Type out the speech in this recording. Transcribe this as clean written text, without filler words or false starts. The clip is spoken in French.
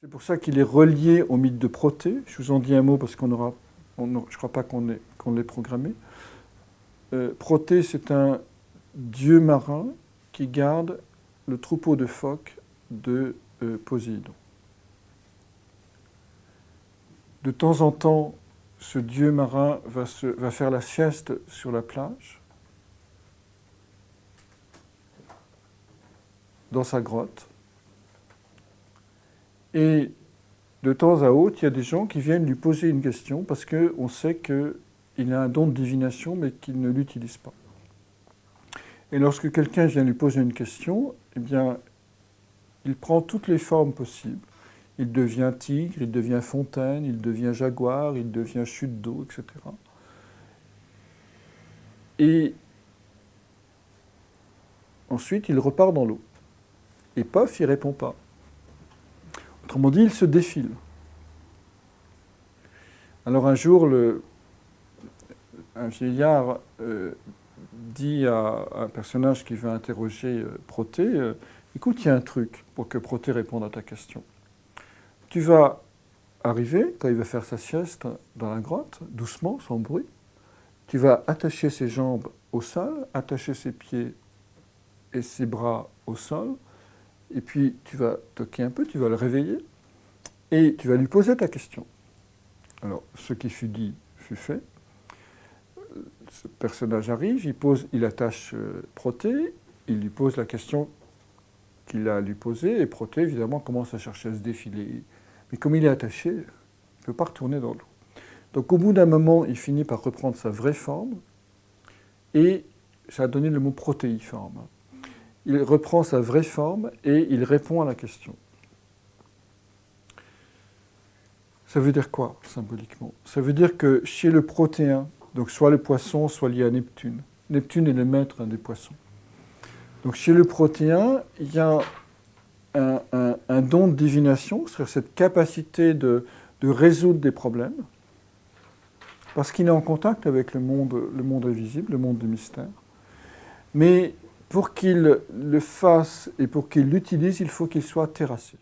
C'est pour ça qu'il est relié au mythe de Prothée. Je vous en dis un mot parce je ne crois pas qu'on l'ait programmé. Prothée, c'est un dieu marin qui garde le troupeau de phoques de Poséidon. De temps en temps, ce dieu marin va faire la sieste sur la plage, dans sa grotte. Et de temps à autre, il y a des gens qui viennent lui poser une question parce qu'on sait qu'il a un don de divination, mais qu'il ne l'utilise pas. Et lorsque quelqu'un vient lui poser une question, eh bien, il prend toutes les formes possibles. Il devient tigre, il devient fontaine, il devient jaguar, il devient chute d'eau, etc. Et ensuite, il repart dans l'eau. Et pof, il ne répond pas. Autrement dit, il se défile. Alors un jour, un vieillard dit à un personnage qui veut interroger Prothée, écoute, il y a un truc pour que Prothée réponde à ta question. Tu vas arriver, quand il va faire sa sieste dans la grotte, doucement, sans bruit, tu vas attacher ses jambes au sol, attacher ses pieds et ses bras au sol, et puis tu vas toquer un peu, tu vas le réveiller, et tu vas lui poser ta question. Alors, ce qui fut dit fut fait. Ce personnage arrive, il attache Prothée, il lui pose la question qu'il a à lui poser, et Prothée, évidemment, commence à chercher à se défiler. Mais comme il est attaché, il ne peut pas retourner dans l'eau. Donc au bout d'un moment, il finit par reprendre sa vraie forme, et ça a donné le mot protéiforme. Il reprend sa vraie forme et il répond à la question. Ça veut dire quoi, symboliquement? Ça veut dire que chez le protéen, donc soit le poisson, soit lié à Neptune. Neptune est le maître des poissons. Donc chez le protéen, il y a un don de divination, c'est-à-dire cette capacité de résoudre des problèmes, parce qu'il est en contact avec le monde invisible, le monde du mystère. Mais pour qu'il le fasse et pour qu'il l'utilise, il faut qu'il soit terrassé.